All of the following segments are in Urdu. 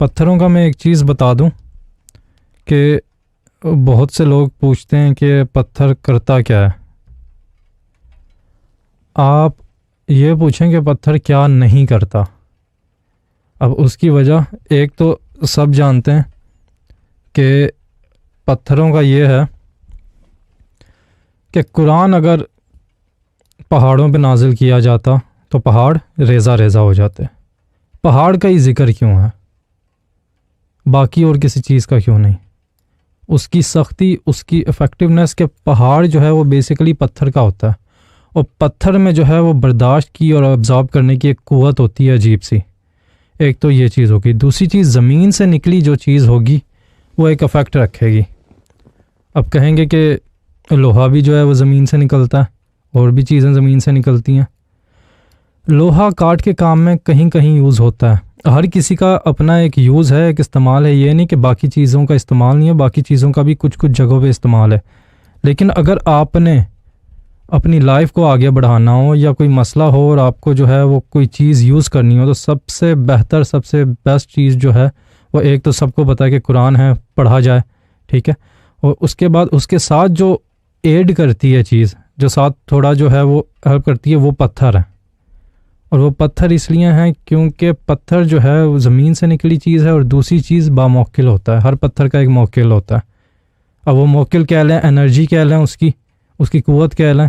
پتھروں کا میں ایک چیز بتا دوں کہ بہت سے لوگ پوچھتے ہیں کہ پتھر کرتا کیا ہے. آپ یہ پوچھیں کہ پتھر کیا نہیں کرتا. اب اس کی وجہ ایک تو سب جانتے ہیں کہ پتھروں کا یہ ہے کہ قرآن اگر پہاڑوں پہ نازل کیا جاتا تو پہاڑ ریزہ ریزہ ہو جاتے. پہاڑ کا ہی ذکر کیوں ہے, باقی اور کسی چیز کا کیوں نہیں؟ اس کی سختی, اس کی افیکٹونیس کہ پہاڑ جو ہے وہ بیسیکلی پتھر کا ہوتا ہے, اور پتھر میں جو ہے وہ برداشت کی اور ابزارب کرنے کی ایک قوت ہوتی ہے عجیب سی. ایک تو یہ چیز ہوگی. دوسری چیز, زمین سے نکلی جو چیز ہوگی وہ ایک افیکٹ رکھے گی. اب کہیں گے کہ لوہا بھی جو ہے وہ زمین سے نکلتا ہے, اور بھی چیزیں زمین سے نکلتی ہیں. لوہا کاٹ کے کام میں کہیں کہیں یوز ہوتا ہے. ہر کسی کا اپنا ایک یوز ہے, ایک استعمال ہے. یہ نہیں کہ باقی چیزوں کا استعمال نہیں ہے, باقی چیزوں کا بھی کچھ کچھ جگہوں پہ استعمال ہے. لیکن اگر آپ نے اپنی لائف کو آگے بڑھانا ہو یا کوئی مسئلہ ہو اور آپ کو جو ہے وہ کوئی چیز یوز کرنی ہو, تو سب سے بہتر, سب سے بیسٹ چیز جو ہے وہ ایک تو سب کو پتہ ہے کہ قرآن ہے, پڑھا جائے, ٹھیک ہے. اور اس کے بعد اس کے ساتھ جو ایڈ کرتی ہے چیز, جو ساتھ تھوڑا جو ہے وہ ہیلپ کرتی ہے, وہ پتھر ہے. اور وہ پتھر اس لیے ہیں کیونکہ پتھر جو ہے وہ زمین سے نکلی چیز ہے, اور دوسری چیز باموکل ہوتا ہے. ہر پتھر کا ایک موکل ہوتا ہے. اب وہ موکل کہہ لیں, انرجی کہہ لیں, اس کی قوت کہہ لیں,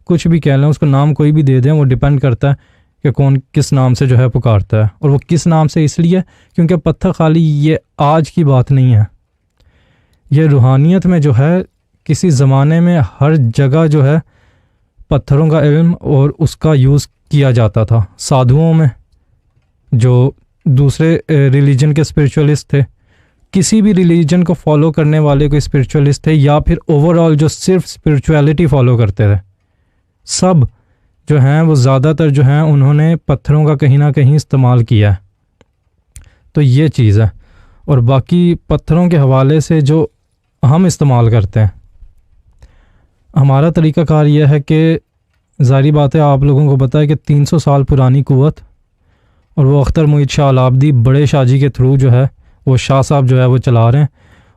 کچھ بھی کہہ لیں, اس کو نام کوئی بھی دے دیں, وہ ڈیپینڈ کرتا ہے کہ کون کس نام سے جو ہے پکارتا ہے. اور وہ کس نام سے اس لیے کیونکہ پتھر خالی یہ آج کی بات نہیں ہے. یہ روحانیت میں جو ہے کسی زمانے میں ہر جگہ جو ہے پتھروں کا علم اور اس کا یوز کیا جاتا تھا. سادھوؤں میں, جو دوسرے ریلیجن کے اسپریچولسٹ تھے, کسی بھی ریلیجن کو فالو کرنے والے کوئی اسپریچولسٹ تھے, یا پھر اوور آل جو صرف اسپریچویلٹی فالو کرتے تھے, سب جو ہیں وہ زیادہ تر جو ہیں انہوں نے پتھروں کا کہیں نہ کہیں استعمال کیا ہے. تو یہ چیز ہے. اور باقی پتھروں کے حوالے سے جو ہم استعمال کرتے ہیں, ہمارا طریقہ کار یہ ہے کہ ظاہری بات ہے, آپ لوگوں کو پتہ ہے کہ 300 سال پرانی قوت, اور وہ اختر محیط شاہ العابدی بڑے شاہ جی کے تھرو جو ہے وہ شاہ صاحب جو ہے وہ چلا رہے ہیں.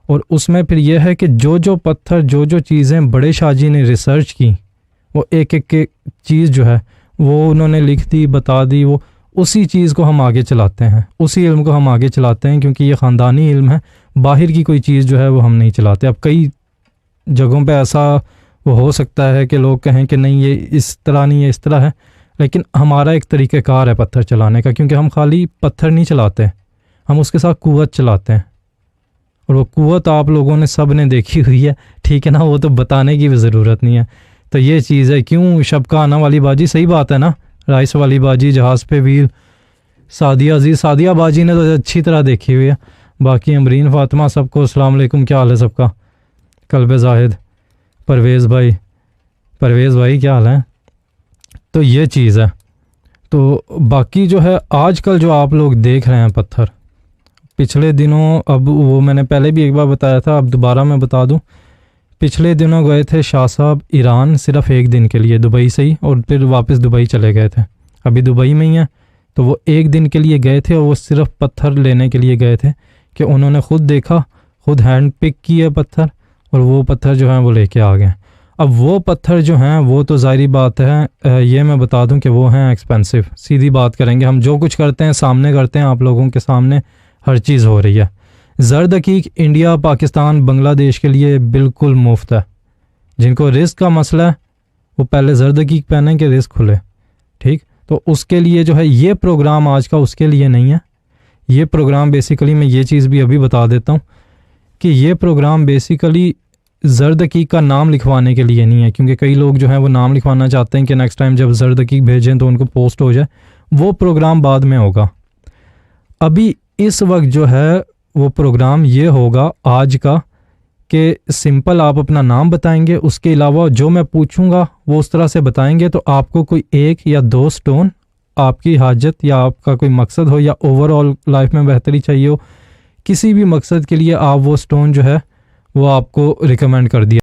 اور اس میں پھر یہ ہے کہ جو پتھر, جو چیزیں بڑے شاہ جی نے ریسرچ کی, وہ ایک ایک چیز جو ہے وہ انہوں نے لکھ دی, بتا دی. وہ اسی چیز کو ہم آگے چلاتے ہیں, اسی علم کو ہم آگے چلاتے ہیں, کیونکہ یہ خاندانی علم ہے. باہر کی کوئی چیز جو ہے وہ ہم نہیں چلاتے. اب کئی جگہوں پہ ایسا وہ ہو سکتا ہے کہ لوگ کہیں کہ نہیں یہ اس طرح نہیں ہے, اس طرح ہے, لیکن ہمارا ایک طریقہ کار ہے پتھر چلانے کا, کیونکہ ہم خالی پتھر نہیں چلاتے, ہم اس کے ساتھ قوت چلاتے ہیں. اور وہ قوت آپ لوگوں نے سب نے دیکھی ہوئی ہے, ٹھیک ہے نا, وہ تو بتانے کی بھی ضرورت نہیں ہے. تو یہ چیز ہے. کیوں شب کا آنا والی باجی, صحیح بات ہے نا, رائس والی باجی, جہاز پہ ویل, سعدیہ عزیز, سعدیہ باجی نے تو اچھی طرح دیکھی ہوئی ہے. باقی امرین, فاطمہ, سب کو السلام علیکم, کیا حال ہے سب کا؟ قلب زاہد, پرویز بھائی کیا حال ہے؟ تو یہ چیز ہے. تو باقی جو ہے آج کل جو آپ لوگ دیکھ رہے ہیں پتھر, پچھلے دنوں, اب وہ میں نے پہلے بھی ایک بار بتایا تھا, اب دوبارہ میں بتا دوں, پچھلے دنوں گئے تھے شاہ صاحب ایران صرف ایک دن کے لیے, دبئی سے ہی, اور پھر واپس دبئی چلے گئے تھے. ابھی دبئی میں ہی ہیں. تو وہ ایک دن کے لیے گئے تھے, اور وہ صرف پتھر لینے کے لیے گئے تھے کہ انہوں نے خود دیکھا, خود ہینڈ پک کیے پتھر, اور وہ پتھر جو ہیں وہ لے کے آ گئے. اب وہ پتھر جو ہیں وہ تو ظاہری بات ہے, یہ میں بتا دوں کہ وہ ہیں ایکسپینسو. سیدھی بات کریں گے, ہم جو کچھ کرتے ہیں سامنے کرتے ہیں, آپ لوگوں کے سامنے ہر چیز ہو رہی ہے. زرد عقیق انڈیا, پاکستان, بنگلہ دیش کے لیے بالکل مفت ہے. جن کو رزق کا مسئلہ ہے وہ پہلے زرد عقیق پہنیں کہ رزق کھلے, ٹھیک. تو اس کے لیے جو ہے یہ پروگرام آج کا اس کے لیے نہیں ہے. یہ پروگرام بیسیکلی, میں یہ چیز بھی ابھی بتا دیتا ہوں کہ یہ پروگرام بیسیکلی زرد عقیق کا نام لکھوانے کے لیے نہیں ہے, کیونکہ کئی لوگ جو ہیں وہ نام لکھوانا چاہتے ہیں کہ نیکسٹ ٹائم جب زرد عقیق بھیجیں تو ان کو پوسٹ ہو جائے. وہ پروگرام بعد میں ہوگا. ابھی اس وقت جو ہے وہ پروگرام یہ ہوگا آج کا کہ سمپل آپ اپنا نام بتائیں گے, اس کے علاوہ جو میں پوچھوں گا وہ اس طرح سے بتائیں گے. تو آپ کو کوئی 1 یا 2 سٹون, آپ کی حاجت یا آپ کا کوئی مقصد ہو, یا اوور آل لائف میں بہتری چاہیے ہو, کسی بھی مقصد کے لیے آپ وہ سٹون جو ہے وہ آپ کو ریکمینڈ کر دیا